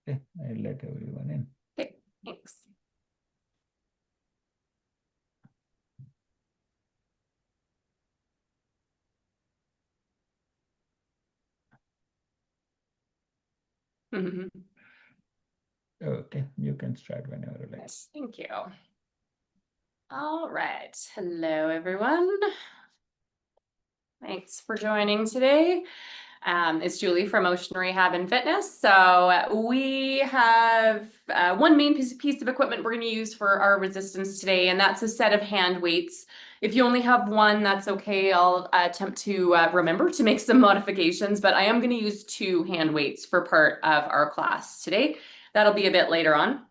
Okay, I'll let everyone in. Okay, thanks. Okay, you can start whenever you like. Yes, thank you. All right. Hello, everyone. Thanks for joining today. It's Julie from Motion Rehab and Fitness. So we have one main piece of equipment we're going to use for our resistance today, and that's a set of hand weights. If you only have one, that's okay. I'll attempt to remember to make some modifications, but I am going to use 2 hand weights for part of our class today. That'll be a bit later on.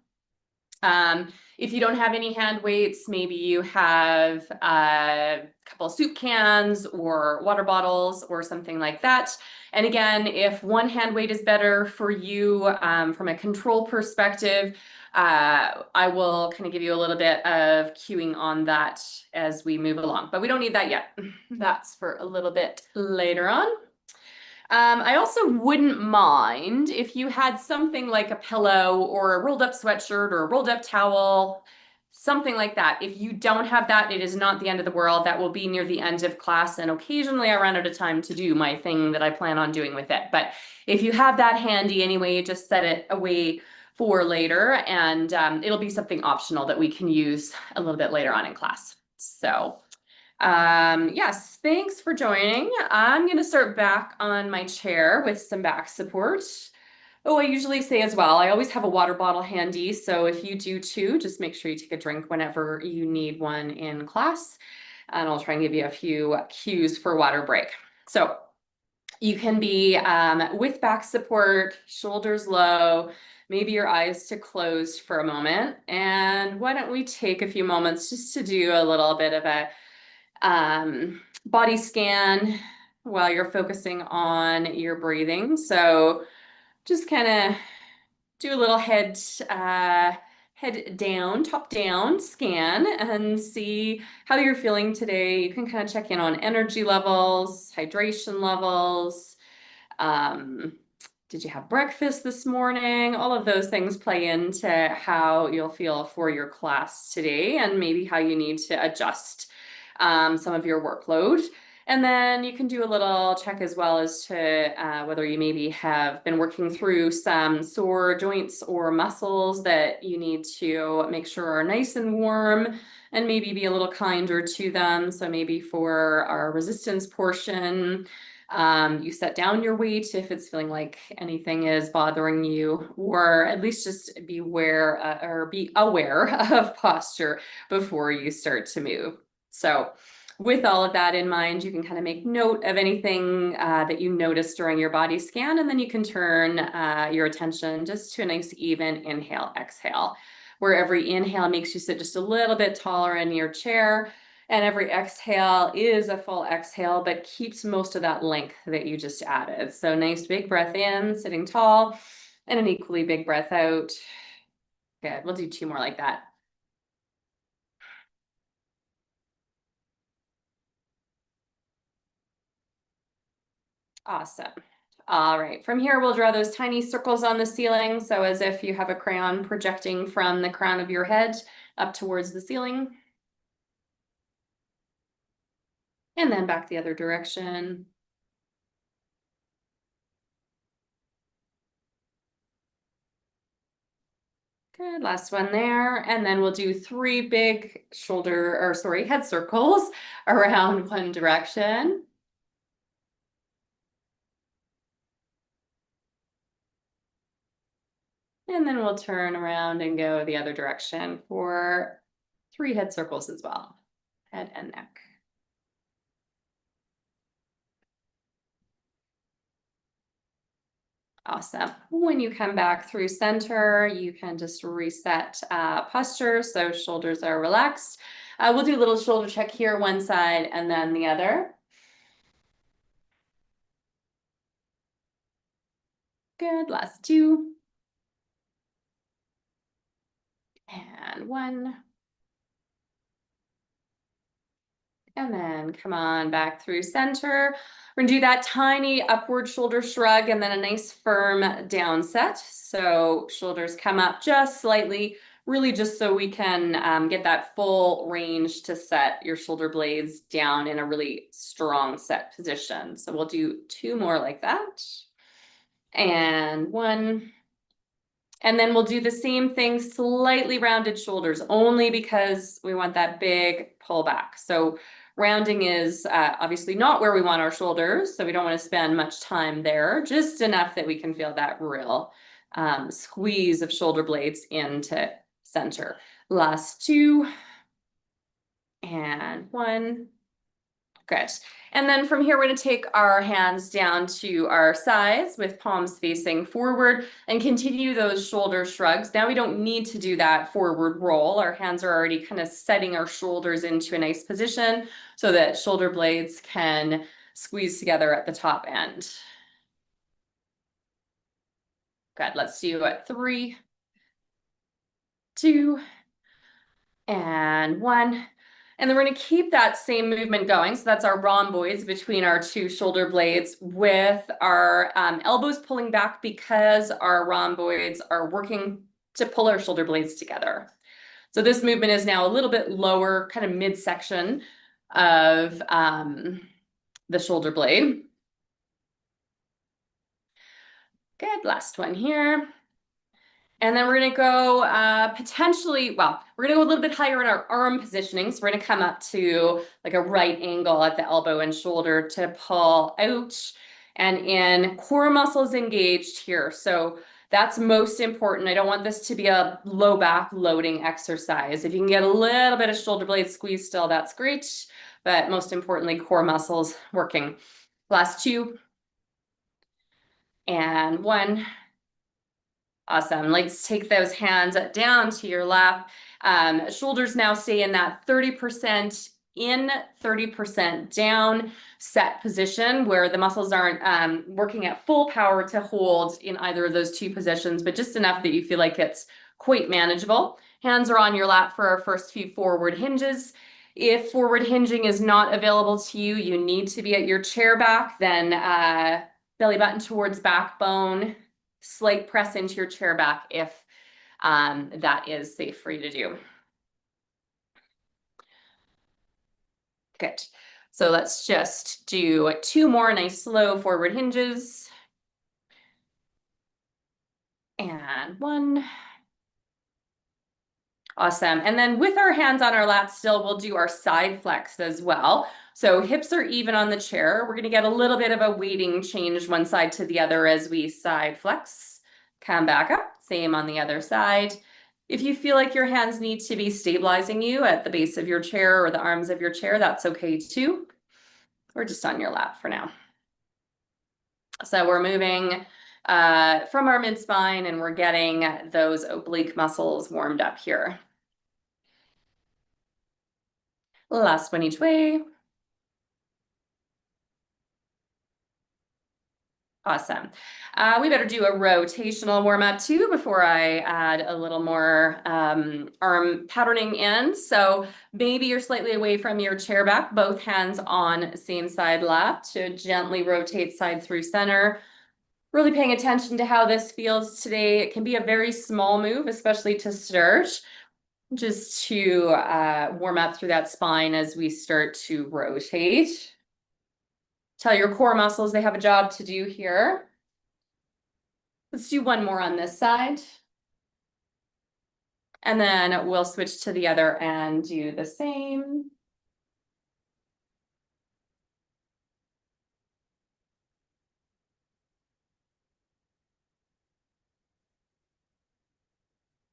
If you don't have any hand weights, maybe you have a couple of soup cans or water bottles or something like that. And again, if one hand weight is better for you from a control perspective, I will kind of give you a little bit of cueing on that as we move along, but we don't need that yet. That's for a little bit later on. I also wouldn't mind if you had something like a pillow or a rolled up sweatshirt or a rolled up towel, something like that. If you don't have that, it is not the end of the world. That will be near the end of class, and occasionally I run out of time to do my thing that I plan on doing with it. But if you have that handy anyway, just set it away for later, and it'll be something optional that we can use a little bit later on in class. So yes, thanks for joining. I'm going to start back on my chair with some back support. Oh, I usually say as well, I always have a water bottle handy. So if you do too, just make sure you take a drink whenever you need one in class. And I'll try and give you a few cues for water break. So you can be with back support, shoulders low, maybe your eyes to closed for a moment. And why don't we take a few moments just to do a little bit of a body scan while you're focusing on your breathing. So just kind of do a little head down, top down scan and see how you're feeling today. You can kind of check in on energy levels, hydration levels. Did you have breakfast this morning? All of those things play into how you'll feel for your class today and maybe how you need to adjust some of your workload. And then you can do a little check as well as to whether you maybe have been working through some sore joints or muscles that you need to make sure are nice and warm and maybe be a little kinder to them. So maybe for our resistance portion, you set down your weight if it's feeling like anything is bothering you, or at least just be aware of posture before you start to move. So with all of that in mind, you can kind of make note of anything that you notice during your body scan, and then you can turn your attention just to a nice even inhale, exhale, where every inhale makes you sit just a little bit taller in your chair, and every exhale is a full exhale, but keeps most of that length that you just added. So nice big breath in, sitting tall, and an equally big breath out. Good, we'll do 2 more like that. Awesome. All right, from here, we'll draw those tiny circles on the ceiling. So as if you have a crayon projecting from the crown of your head up towards the ceiling. And then back the other direction. Good, last one there. And then we'll do 3 big head circles around one direction. And then we'll turn around and go the other direction for 3 head circles as well, head and neck. Awesome. When you come back through center, you can just reset posture so shoulders are relaxed. We'll do a little shoulder check here, one side and then the other. Good, last 2. And 1. And then come on back through center. We're gonna do that tiny upward shoulder shrug and then a nice firm down set. So shoulders come up just slightly, really just so we can get that full range to set your shoulder blades down in a really strong set position. So we'll do 2 more like that. And 1. And then we'll do the same thing, slightly rounded shoulders, only because we want that big pull back. So rounding is obviously not where we want our shoulders, so we don't want to spend much time there, just enough that we can feel that real squeeze of shoulder blades into center. Last 2 and 1. Good. And then from here, we're going to take our hands down to our sides with palms facing forward and continue those shoulder shrugs. Now we don't need to do that forward roll. Our hands are already kind of setting our shoulders into a nice position so that shoulder blades can squeeze together at the top end. Good. Let's do it. 3, 2, and 1. And then we're going to keep that same movement going. So that's our rhomboids between our 2 shoulder blades with our elbows pulling back because our rhomboids are working to pull our shoulder blades together. So this movement is now a little bit lower, kind of midsection of the shoulder blade. Good, last one here. And then we're going to go potentially, well, we're going to go a little bit higher in our arm positioning. So we're going to come up to like a right angle at the elbow and shoulder to pull out and in. Core muscles engaged here. So that's most important. I don't want this to be a low back loading exercise. If you can get a little bit of shoulder blade squeeze still, that's great. But most importantly, core muscles working. Last 2 and 1. Awesome. Let's take those hands down to your lap. Shoulders now stay in that 30% in, 30% down set position where the muscles aren't working at full power to hold in either of those 2 positions, but just enough that you feel like it's quite manageable. Hands are on your lap for our first few forward hinges. If forward hinging is not available to you, you need to be at your chair back, then belly button towards backbone. Slight press into your chair back if that is safe for you to do. Good. So let's just do 2 more nice slow forward hinges. And 1. Awesome. And then with our hands on our lap still, we'll do our side flex as well. So hips are even on the chair. We're going to get a little bit of a weighting change one side to the other as we side flex. Come back up. Same on the other side. If you feel like your hands need to be stabilizing you at the base of your chair or the arms of your chair, that's okay too. We're just on your lap for now. So we're moving from our mid-spine and we're getting those oblique muscles warmed up here. Last one each way. Awesome. We better do a rotational warm up too before I add a little more arm patterning in. So maybe you're slightly away from your chair back, both hands on same side lap to gently rotate side through center. Really paying attention to how this feels today. It can be a very small move, especially to start, just to warm up through that spine as we start to rotate. Tell your core muscles they have a job to do here. Let's do 1 more on this side. And then we'll switch to the other and do the same.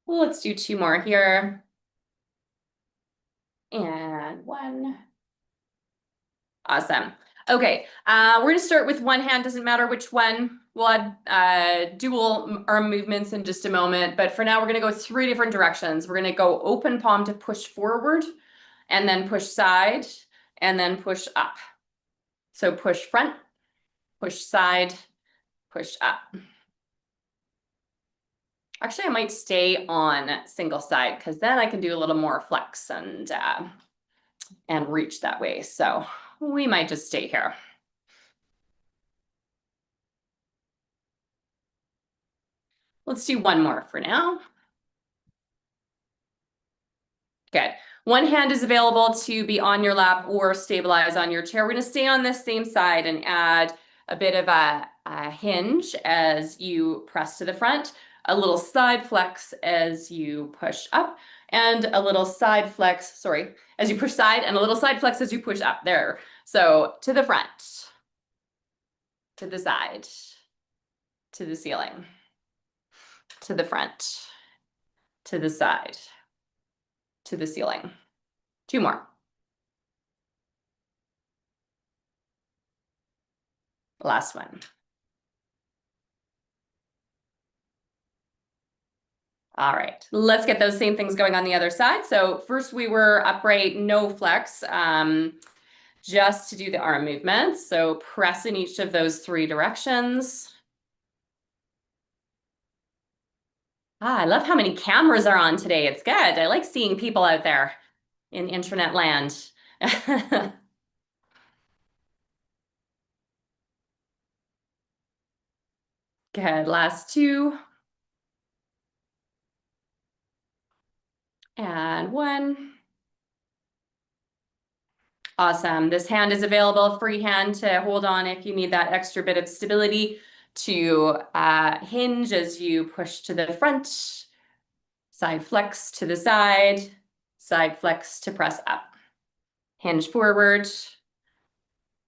Let's do 2 more here. And 1. Awesome. Okay, we're gonna start with 1 hand, doesn't matter which one. We'll add dual arm movements in just a moment, but for now we're gonna go 3 different directions. We're gonna go open palm to push forward, and then push side, and then push up. So push front, push side, push up. Actually, I might stay on single side because then I can do a little more flex and and reach that way. So we might just stay here. Let's do one more for now. Good. One hand is available to be on your lap or stabilize on your chair. We're going to stay on this same side and add a bit of a hinge as you press to the front, a little side flex as you push up, and a little side flex, sorry, as you push side, and a little side flex as you push up there. So to the front, to the side, to the ceiling, to the front, to the side, to the ceiling. Two more. Last one. All right, let's get those same things going on the other side. So first we were upright, no flex, just to do the arm movements. So press in each of those three directions. I love how many cameras are on today. It's good. I like seeing people out there in internet land. Good, last two. And one. Awesome. This hand is available, free hand to hold on if you need that extra bit of stability to hinge as you push to the front, side flex to the side flex to press up. Hinge forward,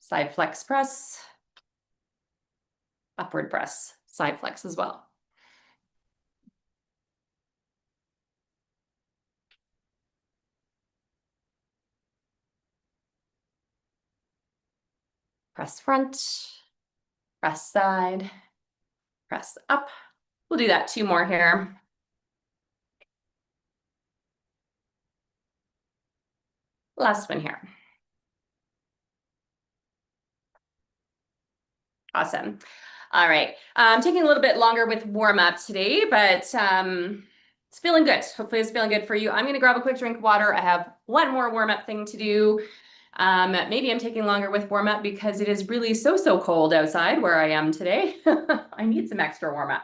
side flex press, upward press, side flex as well. Press front, press side, press up. We'll do that two more here. Last one here. Awesome. All right. I'm taking a little bit longer with warm up today, but it's feeling good. Hopefully it's feeling good for you. I'm going to grab a quick drink of water. I have one more warm up thing to do. Maybe I'm taking longer with warm up because it is really so cold outside where I am today. I need some extra warm up.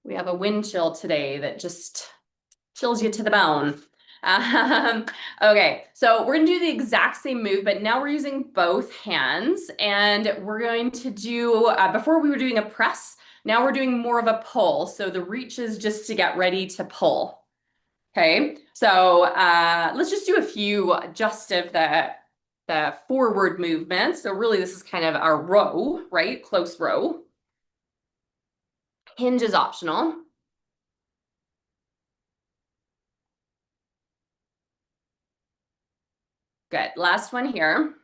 We have a wind chill today that just chills you to the bone. Okay, so we're gonna do the exact same move, but now we're using both hands, and we're going to do, before we were doing a press, now we're doing more of a pull. So the reach is just to get ready to pull. Okay, so let's just do a few just of the forward movement. So really this is kind of our row, right? Close row. Hinge is optional. Good, last one here.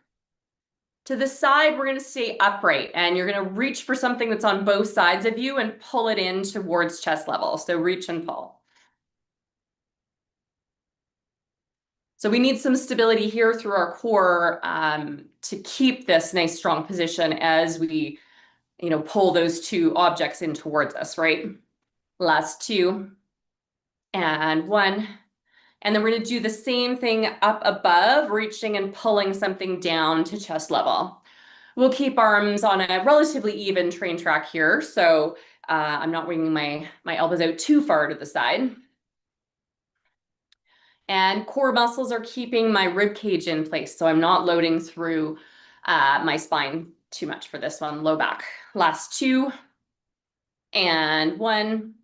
To the side, we're going to stay upright, and you're going to reach for something that's on both sides of you and pull it in towards chest level. So reach and pull. So we need some stability here through our core to keep this nice strong position as we, pull those two objects in towards us, right? Last two and one. And then we're going to do the same thing up above, reaching and pulling something down to chest level. We'll keep arms on a relatively even train track here. So I'm not bringing my elbows out too far to the side. And core muscles are keeping my rib cage in place. So I'm not loading through my spine too much for this one. Low back. Last two and one.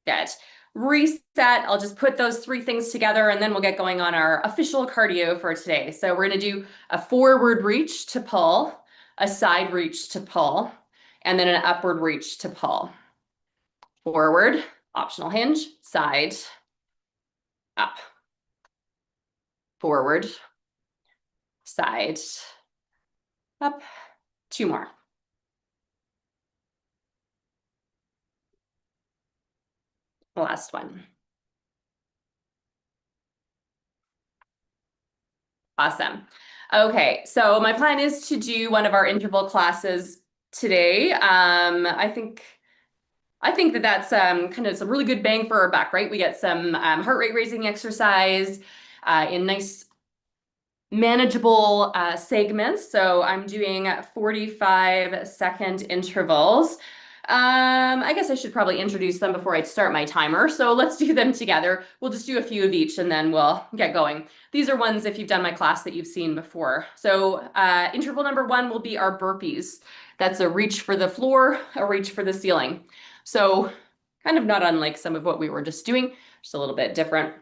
Good. Reset. I'll just put those three things together and then we'll get going on our official cardio for today. So we're going to do a forward reach to pull, a side reach to pull, and then an upward reach to pull. Forward, optional hinge, side, up. Forward, side, up. Two more. The last one. Awesome. Okay, so my plan is to do one of our interval classes today. I think I think that that's kind of some really good bang for our buck, right? We get some heart rate raising exercise in nice manageable segments. So I'm doing 45-second intervals. I guess I should probably introduce them before I start my timer. So let's do them together. We'll just do a few of each and then we'll get going. These are ones, if you've done my class, that you've seen before. So interval number 1 will be our burpees. That's a reach for the floor, a reach for the ceiling. So kind of not unlike some of what we were just doing, just a little bit different.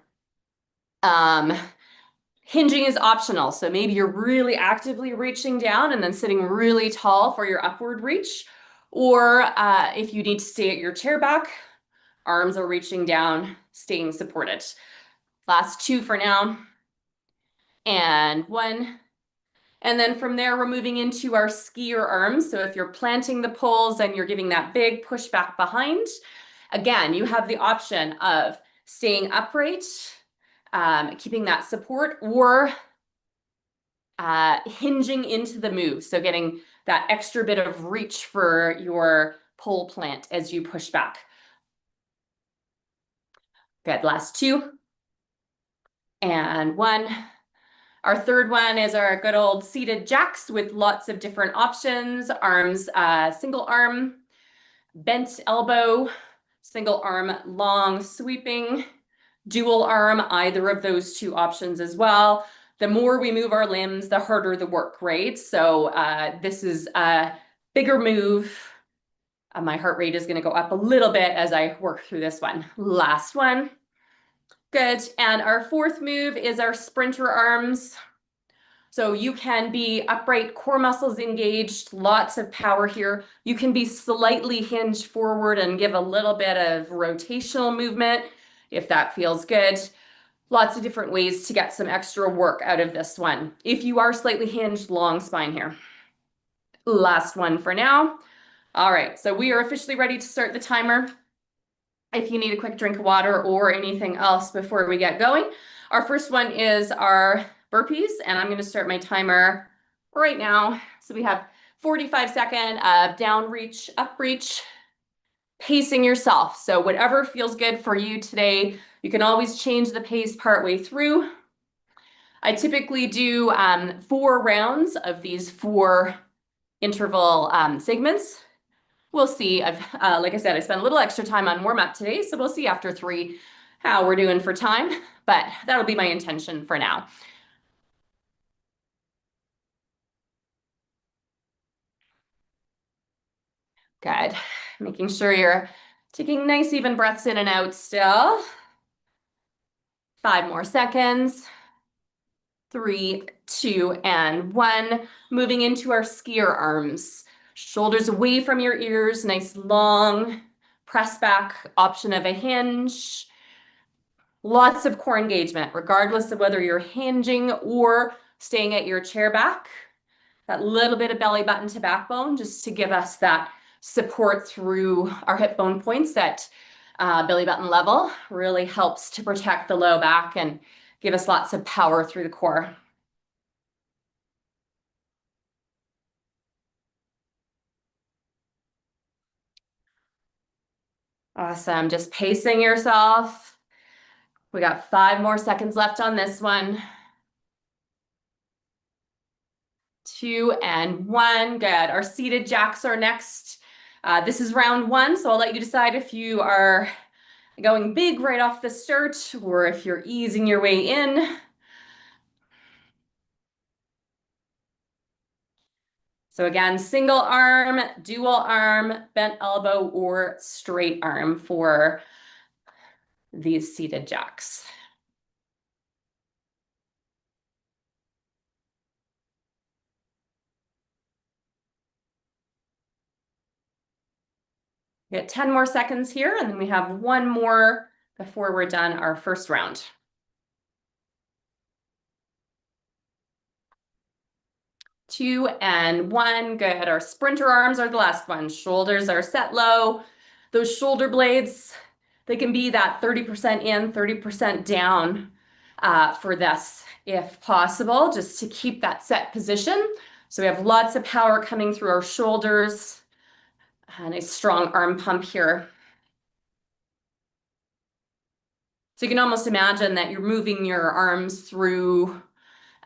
Hinging is optional. So maybe you're really actively reaching down and then sitting really tall for your upward reach. Or if you need to stay at your chair back, arms are reaching down, staying supported. Last 2 for now. And 1. And then from there, we're moving into our skier arms. So if you're planting the poles and you're giving that big push back behind, again, you have the option of staying upright, keeping that support, or hinging into the move. So getting that extra bit of reach for your pole plant as you push back. Good, last 2. And 1. Our third one is our good old seated jacks with lots of different options. Arms, single arm, bent elbow, single arm, long sweeping, dual arm, either of those 2 options as well. The more we move our limbs, the harder the work, right? So this is a bigger move. My heart rate is going to go up a little bit as I work through this one. Last one. Good. And our 4th move is our sprinter arms. So you can be upright, core muscles engaged, lots of power here. You can be slightly hinged forward and give a little bit of rotational movement if that feels good. Lots of different ways to get some extra work out of this one. If you are slightly hinged, long spine here. Last one for now. All right, so we are officially ready to start the timer. If you need a quick drink of water or anything else before we get going. Our first one is our burpees, and I'm going to start my timer right now. So we have 45-second of down reach, up reach, pacing yourself. So whatever feels good for you today, you can always change the pace partway through. I typically do 4 rounds of these 4 interval segments. We'll see. Like I said, I spent a little extra time on warm up today, so we'll see after 3 how we're doing for time, but that'll be my intention for now. Good. Making sure you're taking nice even breaths in and out still. 5 more seconds. 3, 2, and 1. Moving into our skier arms. Shoulders away from your ears, nice long press back option of a hinge. Lots of core engagement, regardless of whether you're hinging or staying at your chair back. That little bit of belly button to backbone just to give us that support through our hip bone points at belly button level. Really helps to protect the low back and give us lots of power through the core. Awesome. Just pacing yourself. We got 5 more seconds left on this one. 2 and 1. Good. Our seated jacks are next. This is round 1, so I'll let you decide if you are going big right off the start or if you're easing your way in. So again, single arm, dual arm, bent elbow, or straight arm for these seated jacks. We got 10 more seconds here, and then we have 1 more before we're done our first round. 2 and 1. Good. Our sprinter arms are the last one. Shoulders are set low. Those shoulder blades, they can be that 30% in, 30% down for this, if possible, just to keep that set position. So we have lots of power coming through our shoulders and a strong arm pump here. So you can almost imagine that you're moving your arms through,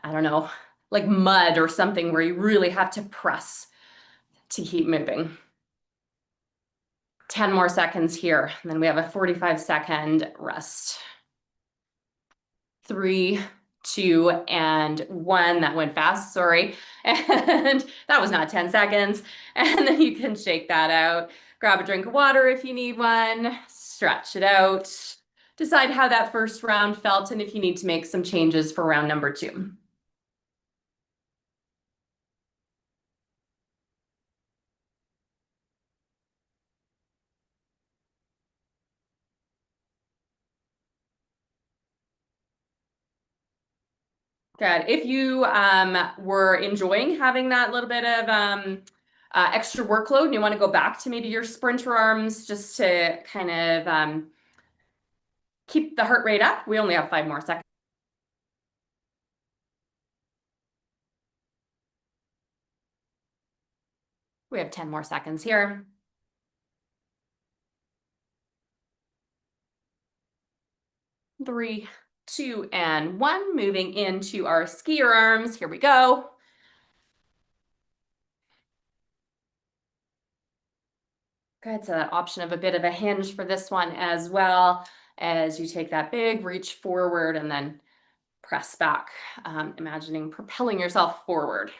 I don't know, like mud or something where you really have to press to keep moving. 10 more seconds here, and then we have a 45-second rest. 3, 2, and 1. That went fast, sorry. And that was not 10 seconds. And then you can shake that out. Grab a drink of water if you need one. Stretch it out. Decide how that first round felt and if you need to make some changes for round number 2. Good. If you were enjoying having that little bit of extra workload and you want to go back to maybe your sprinter arms just to kind of keep the heart rate up, we only have 5 more seconds. We have 10 more seconds here. 3, 2, and 1. Moving into our skier arms. Here we go. Good. So that option of a bit of a hinge for this one as well as you take that big reach forward and then press back, imagining propelling yourself forward.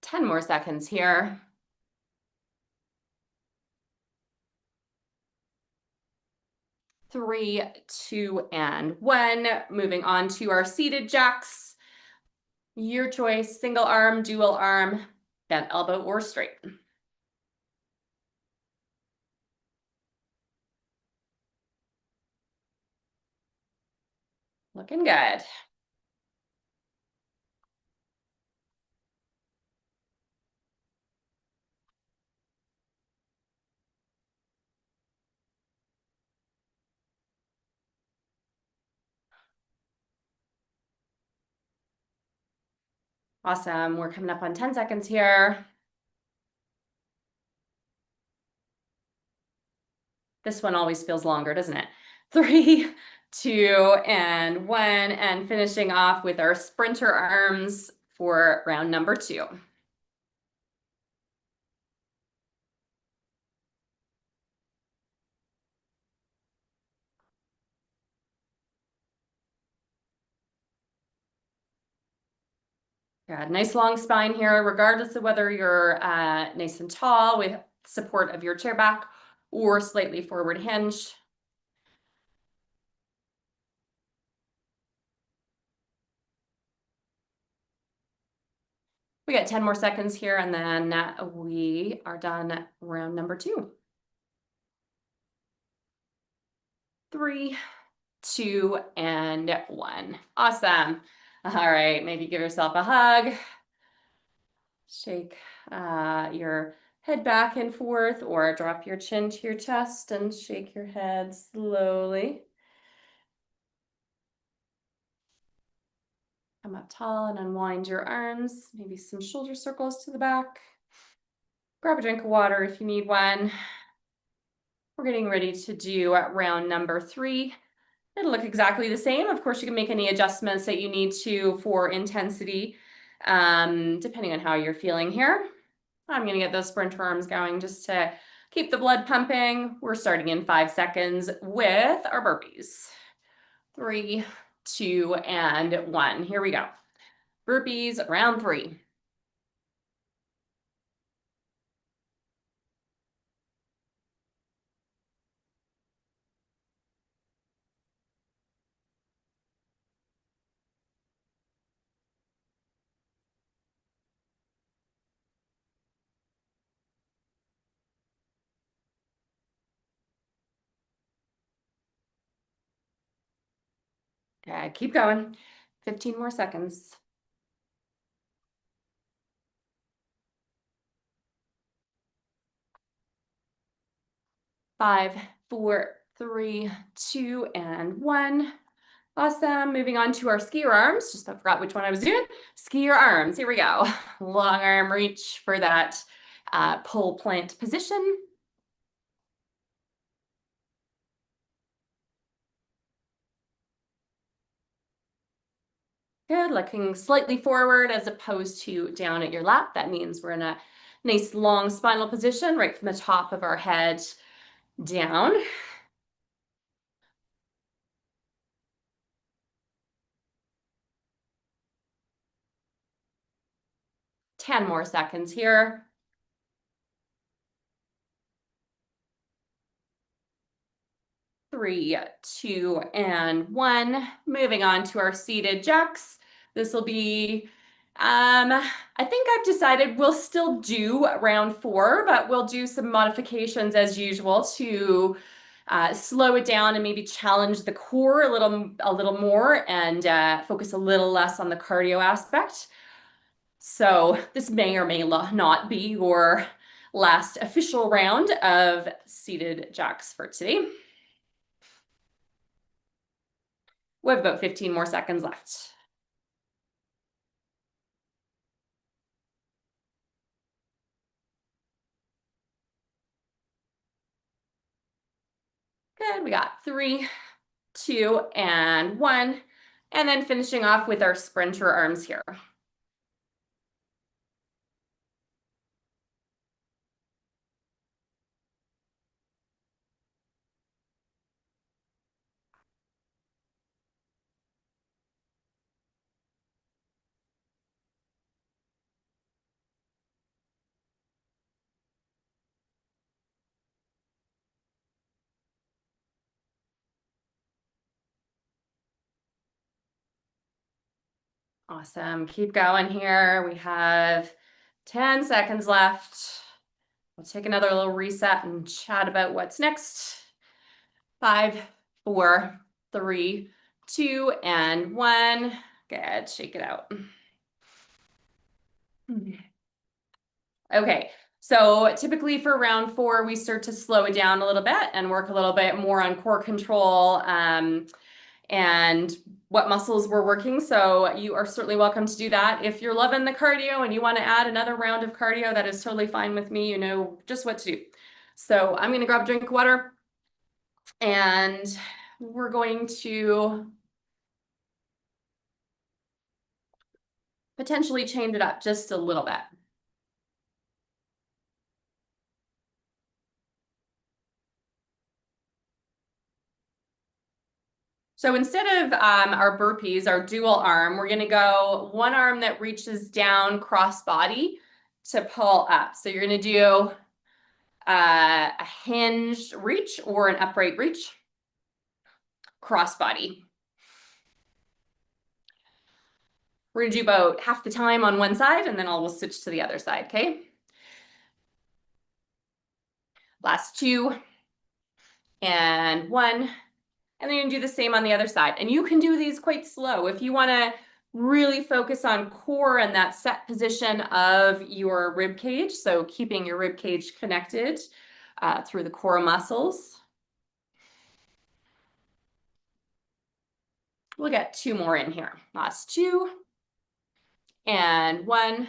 Ten more seconds here. 3, 2, and 1. Moving on to our seated jacks. Your choice, single arm, dual arm, bent elbow, or straight. Looking good. Awesome. We're coming up on 10 seconds here. This one always feels longer, doesn't it? 3, 2, and 1. And finishing off with our sprinter arms for round number 2. Good. Nice long spine here, regardless of whether you're nice and tall with support of your chair back or slightly forward hinged. We got 10 more seconds here, and then we are done round number 2. 3, 2, and 1. Awesome. All right, maybe give yourself a hug. Shake your head back and forth, or drop your chin to your chest and shake your head slowly. Come up tall and unwind your arms, maybe some shoulder circles to the back. Grab a drink of water if you need one. We're getting ready to do round number 3. It'll look exactly the same. Of course, you can make any adjustments that you need to for intensity, depending on how you're feeling here. I'm going to get those sprinter arms going just to keep the blood pumping. We're starting in 5 seconds with our burpees. 3, 2, and 1. Here we go. Burpees, round 3. Okay, keep going. 15 more seconds. 5, 4, 3, 2, and 1. Awesome. Moving on to our skier arms. Just I forgot which one I was doing. Skier arms. Here we go. Long arm reach for that pole plant position. Good. Looking slightly forward as opposed to down at your lap. That means we're in a nice long spinal position right from the top of our head down. Ten more seconds here. 3, 2, and 1. Moving on to our seated jacks. This will be, I think I've decided we'll still do round 4, but we'll do some modifications as usual to slow it down and maybe challenge the core a little more and focus a little less on the cardio aspect. So this may or may not be your last official round of seated jacks for today. We have about 15 more seconds left. Good, we got 3, 2, and 1. And then finishing off with our sprinter arms here. Awesome, keep going here. We have 10 seconds left. We'll take another little reset and chat about what's next. 5, 4, 3, 2, and 1. Good, shake it out. Okay, so typically for round 4, we start to slow it down a little bit and work a little bit more on core control and what muscles we're working. So you are certainly welcome to do that. If you're loving the cardio and you want to add another round of cardio, that is totally fine with me. You know just what to do. So I'm going to grab a drink of water and we're going to potentially change it up just a little bit. So instead of our burpees, our dual arm, we're going to go one arm that reaches down cross body to pull up. So you're going to do a hinged reach or an upright reach, cross body. We're going to do about half the time on one side and then we'll switch to the other side, okay? Last 2 and 1. And then you're gonna do the same on the other side. And you can do these quite slow. If you wanna really focus on core and that set position of your rib cage, so keeping your rib cage connected through the core muscles. We'll get 2 more in here. Last 2 and 1.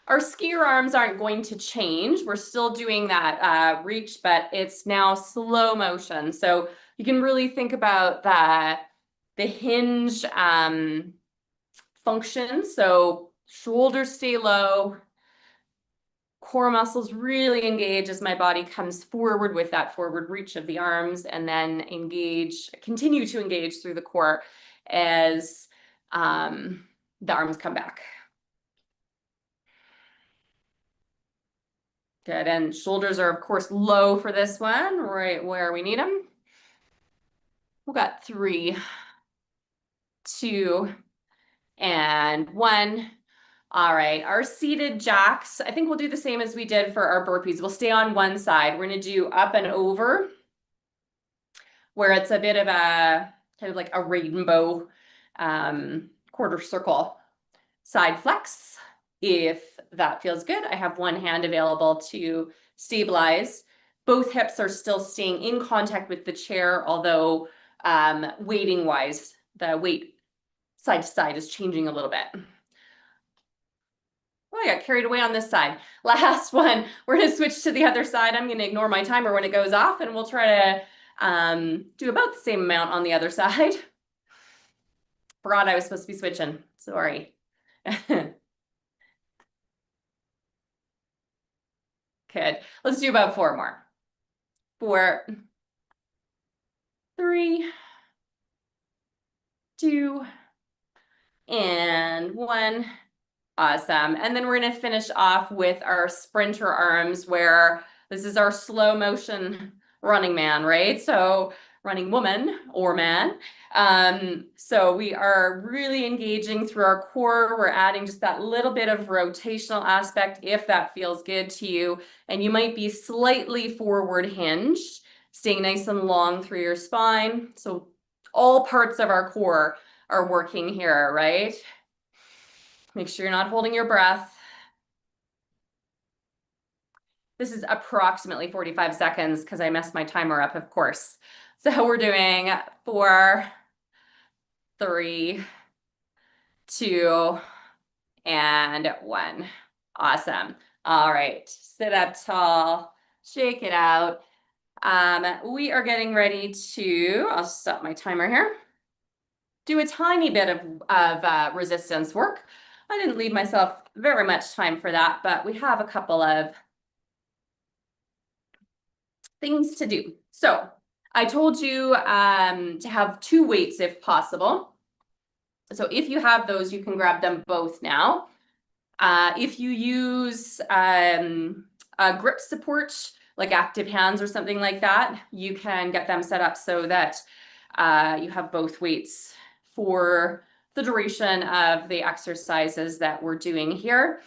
Our skier arms aren't going to change. We're still doing that reach, but it's now slow motion. So you can really think about the hinge function. So shoulders stay low, core muscles really engage as my body comes forward with that forward reach of the arms, and then continue to engage through the core as the arms come back. Good, and shoulders are of course low for this one, right where we need them. We've got 3, 2, and 1. All right, our seated jacks, I think we'll do the same as we did for our burpees. We'll stay on one side. We're gonna do up and over, where it's a bit of a, kind of like a rainbow quarter circle side flex. If that feels good, I have one hand available to stabilize Both hips are still staying in contact with the chair, although weighting wise, the weight side to side is changing a little bit. Oh, I got carried away on this side. Last one, we're gonna switch to the other side. I'm gonna ignore my timer when it goes off, and we'll try to do about the same amount on the other side. Forgot I was supposed to be switching, sorry. Good, let's do about 4 more. 4, 3, 2, and 1. Awesome. And then we're going to finish off with our sprinter arms, where this is our slow motion running man, right? So running woman or man. So we are really engaging through our core. We're adding just that little bit of rotational aspect if that feels good to you. And you might be slightly forward hinged, staying nice and long through your spine. So all parts of our core are working here, right? Make sure you're not holding your breath. This is approximately 45 seconds because I messed my timer up, of course. So we're doing 4, 3, 2, and 1. Awesome. All right, sit up tall, shake it out. We are getting ready to, I'll stop my timer here, do a tiny bit of resistance work. I didn't leave myself very much time for that, but we have a couple of things to do. So I told you to have 2 weights if possible. So if you have those, you can grab them both now. If you use a grip support, like active hands or something like that, you can get them set up so that you have both weights for the duration of the exercises that we're doing here.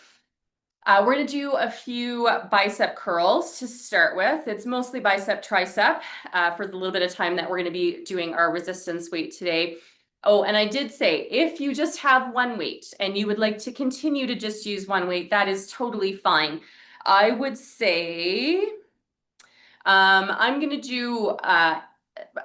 We're going to do a few bicep curls to start with. It's mostly bicep, tricep for the little bit of time that we're going to be doing our resistance weight today. Oh, and I did say, if you just have 1 weight and you would like to continue to just use 1 weight, that is totally fine. I would say I'm going to do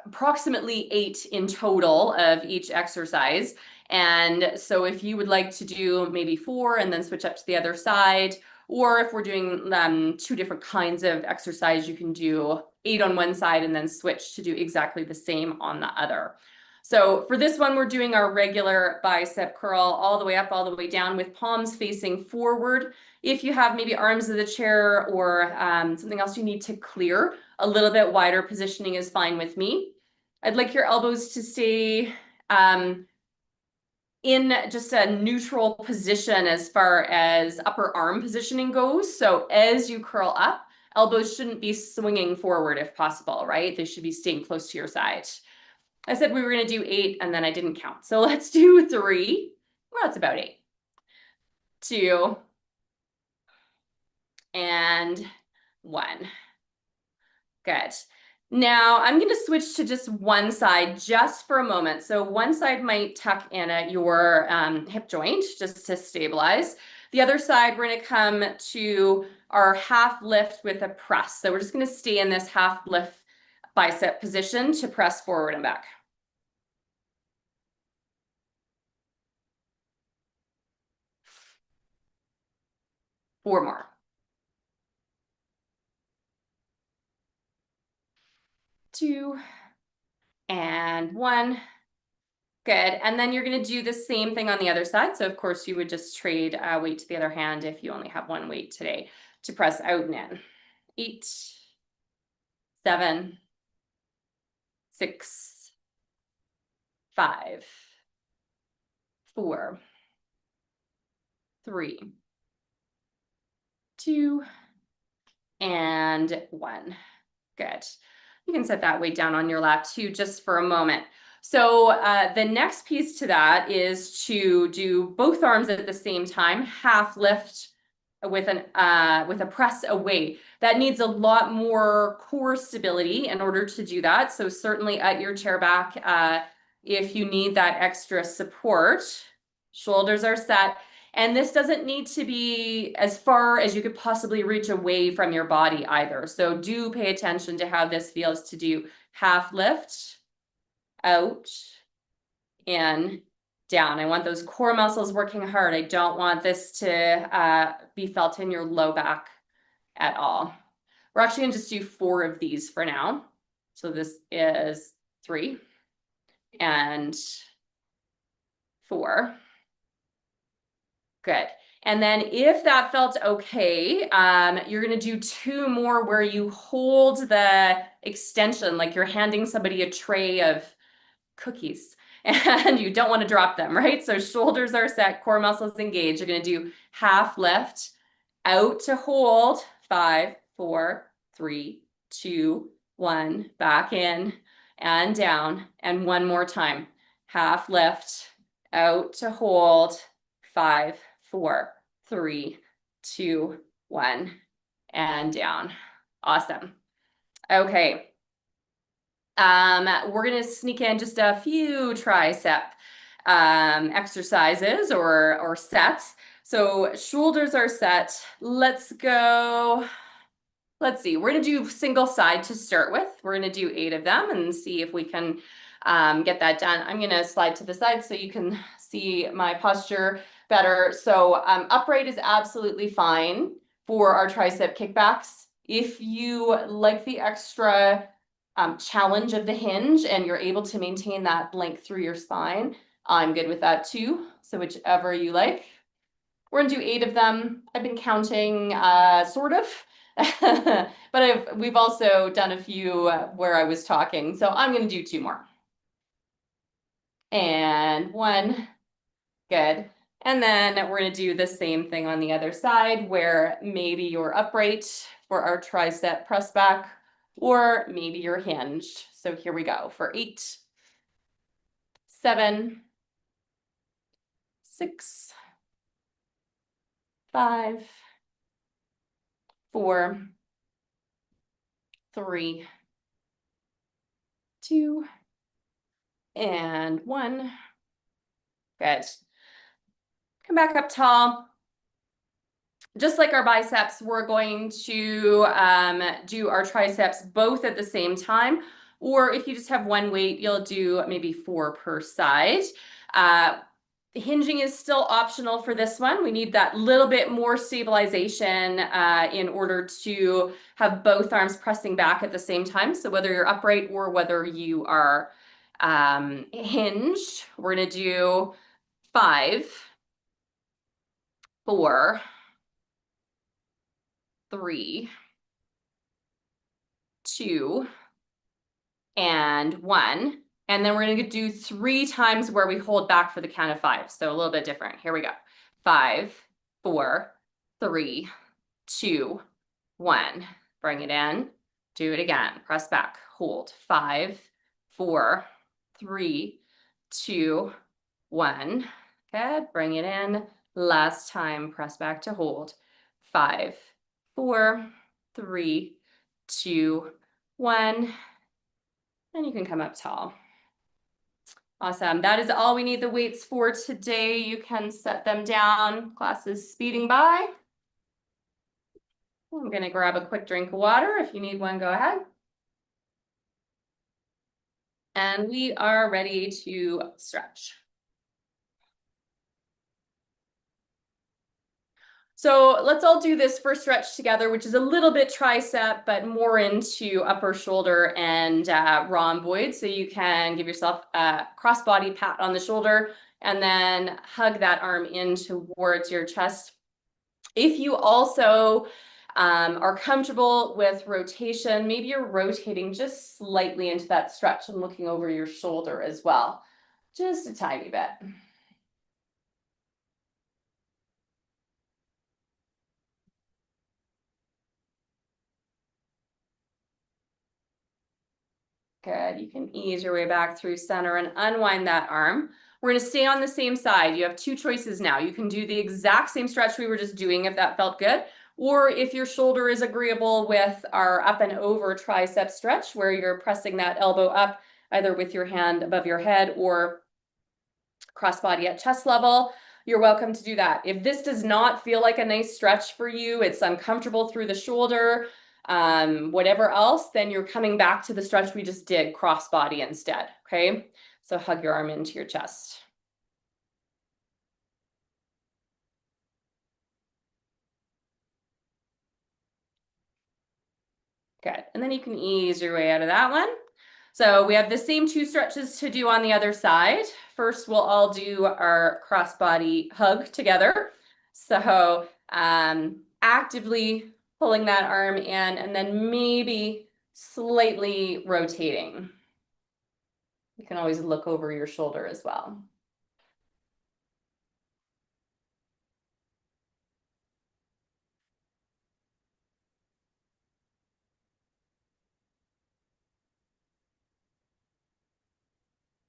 approximately 8 in total of each exercise. And so if you would like to do maybe 4 and then switch up to the other side, or if we're doing 2 different kinds of exercise, you can do 8 on one side and then switch to do exactly the same on the other. So for this one, we're doing our regular bicep curl all the way up, all the way down with palms facing forward. If you have maybe arms of the chair or something else you need to clear, a little bit wider positioning is fine with me. I'd like your elbows to stay in just a neutral position as far as upper arm positioning goes. So as you curl up, elbows shouldn't be swinging forward if possible, right? They should be staying close to your side. I said we were going to do 8 and then I didn't count. So let's do 3. Well, that's about 8. 2 and 1. Good. Now I'm going to switch to just one side just for a moment. So one side might tuck in at your hip joint just to stabilize. The other side, we're going to come to our half lift with a press. So we're just going to stay in this half lift bicep position to press forward and back. Four more. 2 and 1. Good. And then you're going to do the same thing on the other side. So of course you would just trade weight to the other hand if you only have 1 weight today to press out and in. 8, 7, 6, 5, 4, 3, 2, and 1. Good. You can set that weight down on your lap too, just for a moment. So the next piece to that is to do both arms at the same time, half lift with a press away. That needs a lot more core stability in order to do that. So certainly at your chair back, if you need that extra support, shoulders are set. And this doesn't need to be as far as you could possibly reach away from your body either. So do pay attention to how this feels to do half lift, out, in, down. I want those core muscles working hard. I don't want this to be felt in your low back at all. We're actually gonna just do 4 of these for now. So this is 3 and 4. Good. And then if that felt okay, you're gonna do 2 more where you hold the extension, like you're handing somebody a tray of cookies and you don't want to drop them, right? So shoulders are set, core muscles engaged. You're gonna do half lift, out to hold, 5, 4, 3, 2, 1, back in and down, and one more time. Half lift, out to hold, 5, 4, 3, 2, 1, and down. Awesome. Okay. We're gonna sneak in just a few tricep exercises or sets. So shoulders are set. Let's go. Let's see, we're gonna do single side to start with. We're gonna do 8 of them and see if we can get that done. I'm gonna slide to the side so you can see my posture better. So upright is absolutely fine for our tricep kickbacks. If you like the extra challenge of the hinge and you're able to maintain that length through your spine, I'm good with that too. So whichever you like. We're gonna do 8 of them. I've been counting, sort of, but we've also done a few where I was talking. So I'm gonna do 2 more. And 1, good. And then we're gonna do the same thing on the other side where maybe you're upright for our tricep press back, or maybe you're hinged. So here we go for 8, 7, 6, 5, 4, 3, 2, and 1. Good. Come back up tall. Just like our biceps, we're going to do our triceps both at the same time. Or if you just have one weight, you'll do maybe 4 per side. Hinging is still optional for this one. We need that little bit more stabilization in order to have both arms pressing back at the same time. So whether you're upright or whether you are hinged, we're gonna do 5, 4, 3, 2, and 1. And then we're gonna do 3 times where we hold back for the count of 5. So a little bit different. Here we go. 5, 4, 3, 2, 1. Bring it in. Do it again. Press back. Hold. 5, 4, 3, 2, 1. Good. Bring it in. Last time. Press back to hold. 5, 4, 3, 2, 1. And you can come up tall. Awesome. That is all we need the weights for today. You can set them down. Class is speeding by. I'm going to grab a quick drink of water. If you need one, go ahead. And we are ready to stretch. So let's all do this first stretch together, which is a little bit tricep, but more into upper shoulder and rhomboid. So you can give yourself a cross-body pat on the shoulder and then hug that arm in towards your chest. If you also are comfortable with rotation, maybe you're rotating just slightly into that stretch and looking over your shoulder as well, just a tiny bit. Good. You can ease your way back through center and unwind that arm. We're going to stay on the same side. You have 2 choices now. You can do the exact same stretch we were just doing if that felt good, or if your shoulder is agreeable with our up and over tricep stretch where you're pressing that elbow up either with your hand above your head or crossbody at chest level. you're welcome to do that. If this does not feel like a nice stretch for you, it's uncomfortable through the shoulder, whatever else, then you're coming back to the stretch we just did, crossbody instead, okay? So hug your arm into your chest. Good, and then you can ease your way out of that one. So we have the same two stretches to do on the other side. First, we'll all do our crossbody hug together. So actively pulling that arm in and then maybe slightly rotating. You can always look over your shoulder as well.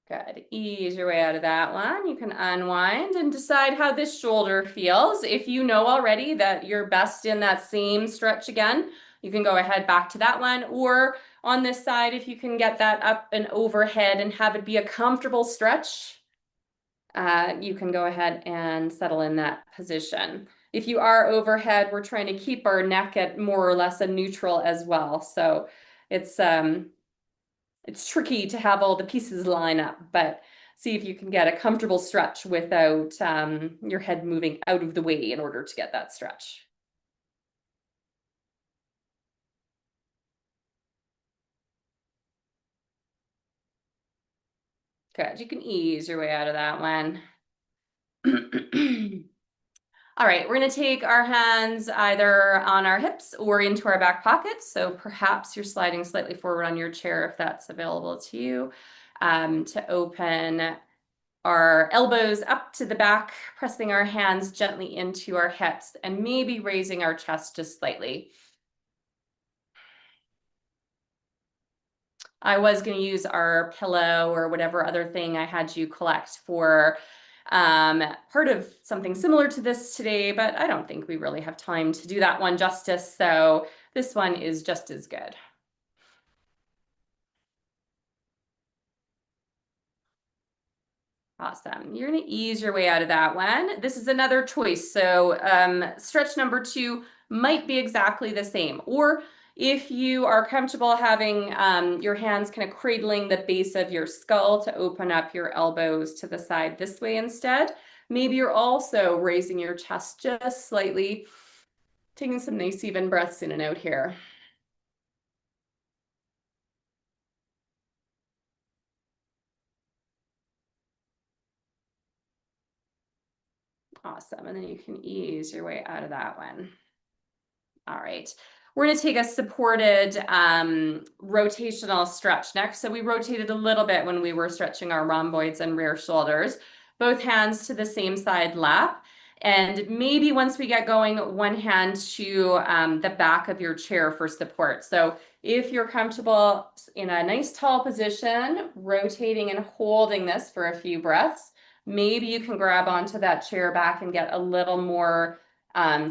Good. Ease your way out of that one. You can unwind and decide how this shoulder feels. If you know already that you're best in that same stretch again, you can go ahead back to that one. Or on this side, if you can get that up and overhead and have it be a comfortable stretch, you can go ahead and settle in that position. If you are overhead, we're trying to keep our neck at more or less a neutral as well. So it's tricky to have all the pieces line up, but see if you can get a comfortable stretch without your head moving out of the way in order to get that stretch. Good, you can ease your way out of that one. All right, we're gonna take our hands either on our hips or into our back pockets. So perhaps you're sliding slightly forward on your chair if that's available to you, to open our elbows up to the back, pressing our hands gently into our hips and maybe raising our chest just slightly. I was going to use our pillow or whatever other thing I had you collect for part of something similar to this today, but I don't think we really have time to do that one justice. So this one is just as good. Awesome. You're going to ease your way out of that one. This is another choice. So stretch number 2 might be exactly the same. Or if you are comfortable having your hands kind of cradling the base of your skull to open up your elbows to the side this way instead, maybe you're also raising your chest just slightly, taking some nice even breaths in and out here. Awesome. And then you can ease your way out of that one. All right. We're going to take a supported rotational stretch next. So we rotated a little bit when we were stretching our rhomboids and rear shoulders. Both hands to the same side lap. And maybe once we get going, one hand to the back of your chair for support. So if you're comfortable in a nice tall position, rotating and holding this for a few breaths, maybe you can grab onto that chair back and get a little more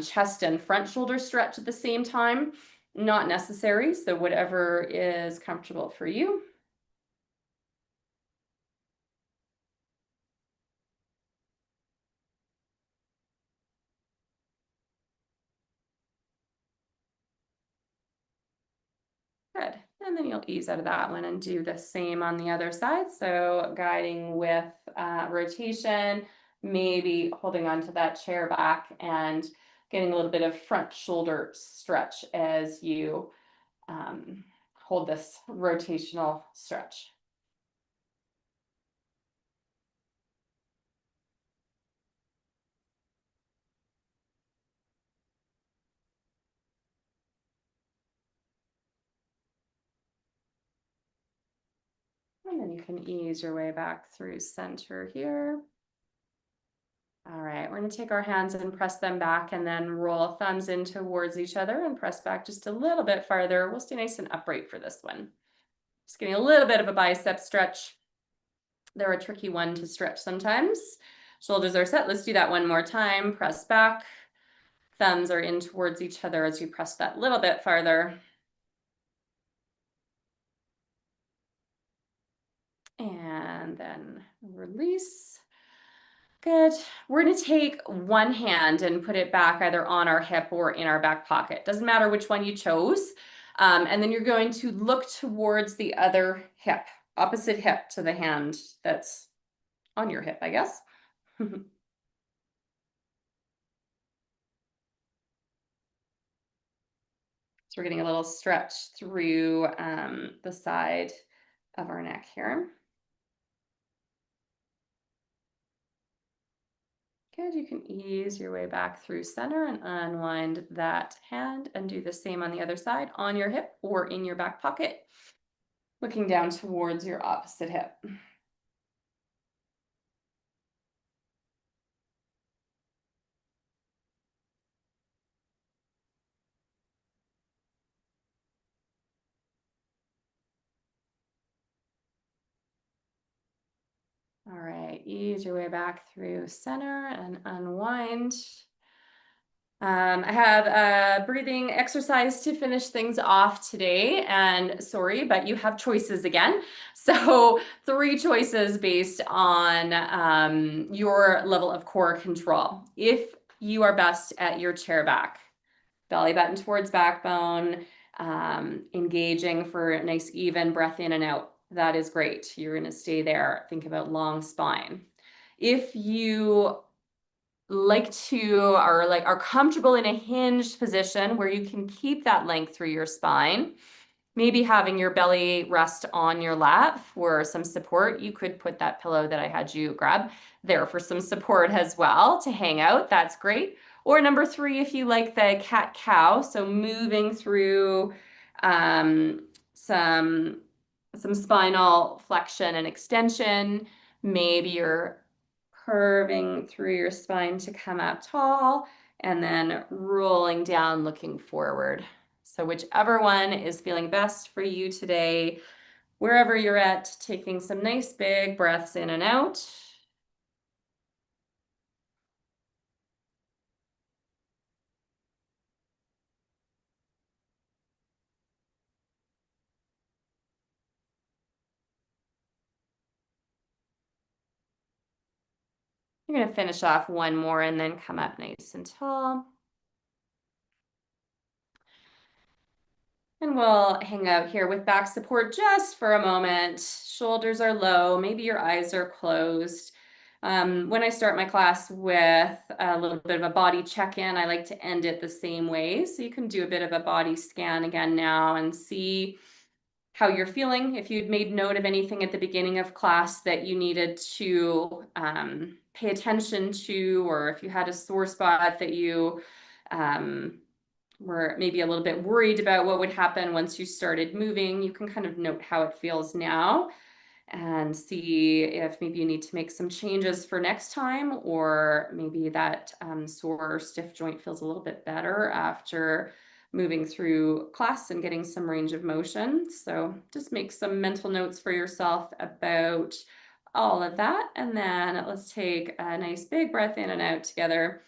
chest and front shoulder stretch at the same time. Not necessary, so whatever is comfortable for you. Good. And then you'll ease out of that one and do the same on the other side. So guiding with rotation, maybe holding onto that chair back and getting a little bit of front shoulder stretch as you hold this rotational stretch. And then you can ease your way back through center here. All right, we're going to take our hands and press them back and then roll thumbs in towards each other and press back just a little bit farther. We'll stay nice and upright for this one. Just getting a little bit of a bicep stretch. They're a tricky one to stretch sometimes. Shoulders are set. Let's do that one more time. Press back. Thumbs are in towards each other as you press that little bit farther. And then release. Good. We're going to take one hand and put it back either on our hip or in our back pocket. Doesn't matter which one you chose. And then you're going to look towards the other hip, opposite hip to the hand that's on your hip, I guess. So we're getting a little stretch through the side of our neck here. Good, you can ease your way back through center and unwind that hand and do the same on the other side on your hip or in your back pocket, looking down towards your opposite hip. All right, ease your way back through center and unwind. I have a breathing exercise to finish things off today, and sorry, but you have choices again. So 3 choices based on your level of core control. If you are best at your chair back, belly button towards backbone, engaging for a nice even breath in and out. That is great. You're going to stay there. Think about long spine. If you like to or like are comfortable in a hinged position where you can keep that length through your spine, maybe having your belly rest on your lap for some support. You could put that pillow that I had you grab there for some support as well to hang out. That's great. Or number 3, if you like the cat cow, so moving through some spinal flexion and extension. Maybe you're curving through your spine to come up tall and then rolling down, looking forward. So whichever one is feeling best for you today, wherever you're at, taking some nice big breaths in and out. You're going to finish off one more and then come up nice and tall. And we'll hang out here with back support just for a moment. Shoulders are low, maybe your eyes are closed. When I start my class with a little bit of a body check-in, I like to end it the same way. So you can do a bit of a body scan again now and see how you're feeling. If you'd made note of anything at the beginning of class that you needed to pay attention to, or if you had a sore spot that you were maybe a little bit worried about what would happen once you started moving, you can kind of note how it feels now and see if maybe you need to make some changes for next time, or maybe that sore stiff joint feels a little bit better after moving through class and getting some range of motion. So just make some mental notes for yourself about all of that. And then let's take a nice big breath in and out together.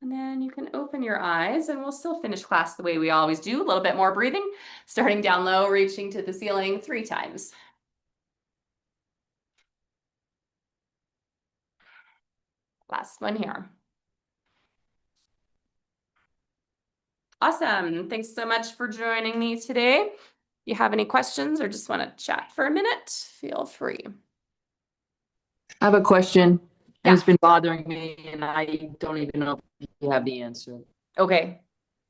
And then you can open your eyes and we'll still finish class the way we always do. A little bit more breathing, starting down low, reaching to the ceiling 3 times. Last one here. Awesome. Thanks so much for joining me today. If you have any questions or just want to chat for a minute, feel free. I have a question, Yeah. and it's been bothering me, and I don't even know if you have the answer. Okay.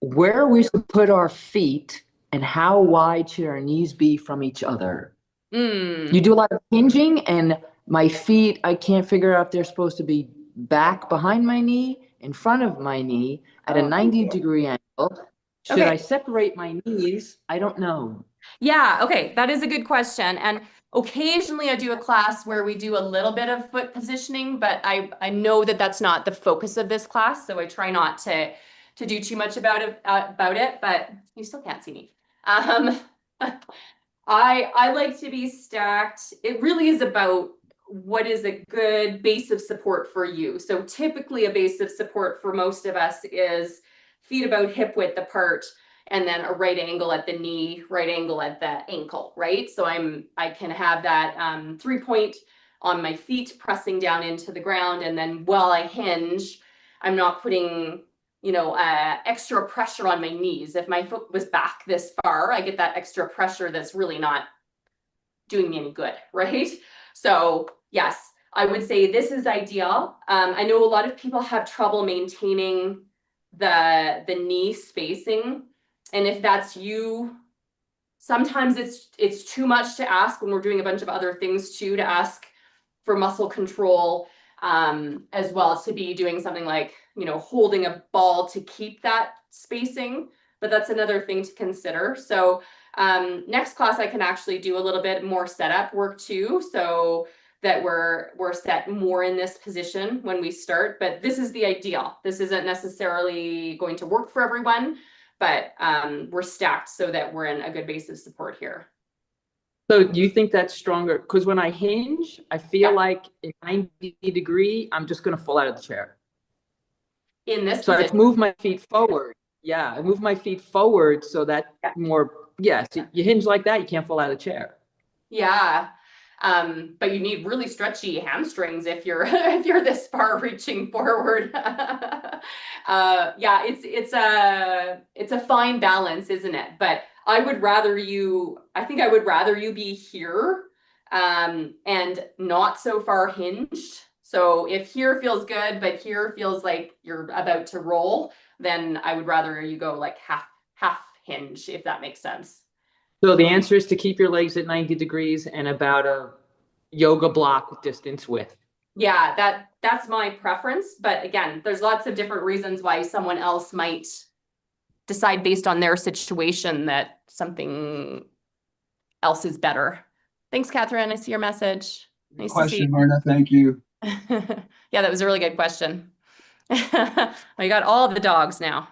Where are we supposed to put our feet, and how wide should our knees be from each other? You do a lot of hinging, and my feet, I can't figure out if they're supposed to be back behind my knee, in front of my knee, at a 90-degree angle. Should Okay. I separate my knees? I don't know. Yeah, okay, that is a good question. And occasionally I do a class where we do a little bit of foot positioning, but I know that that's not the focus of this class, so I try not to do too much about it, but you still can't see me. I like to be stacked. It really is about what is a good base of support for you. So typically a base of support for most of us is feet about hip width apart. and then a right angle at the knee, right angle at the ankle, right? So I can have that 3-point on my feet pressing down into the ground, and then while I hinge, I'm not putting, you know, extra pressure on my knees. If my foot was back this far, I get that extra pressure that's really not doing me any good, right? So yes, I would say this is ideal. I know a lot of people have trouble maintaining the knee spacing, and if that's you, sometimes it's too much to ask when we're doing a bunch of other things too, to ask for muscle control, as well as to be doing something like, you know, holding a ball to keep that spacing, but that's another thing to consider. So next class I can actually do a little bit more setup work too, so that we're set more in this position when we start. But this is the ideal. This isn't necessarily going to work for everyone, but we're stacked so that we're in a good base of support here. So do you think that's stronger? Because when I hinge, I feel like in 90-degree, I'm just going to fall out of the chair. In this So position, I move my feet forward. Yeah, I move my feet forward so that more, yes, you hinge like that, you can't fall out of the chair. yeah. But you need really stretchy hamstrings if you're if you're this far reaching forward. Yeah, it's a fine balance, isn't it? But I think I would rather you be here and not so far hinged. So if here feels good, but here feels like you're about to roll, then I would rather you go like half hinge, if that makes sense. So the answer is to keep your legs at 90 degrees and about a yoga block distance width. Yeah, that's my preference. But again, there's lots of different reasons why someone else might decide based on their situation that something else is better. Thanks, Catherine. I see your message. Nice to see you. Question, Myrna. Thank you. Yeah, that was a really good question. I got all the dogs now.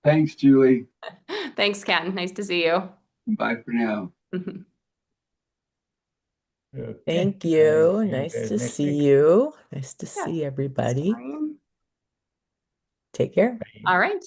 Thanks, Julie. Thanks, Ken. Nice to see you. Bye for now. Okay. Thank you. See you Nice guys to next see week. you. Nice to Yeah. see everybody. Fine. Take care. Bye. All right.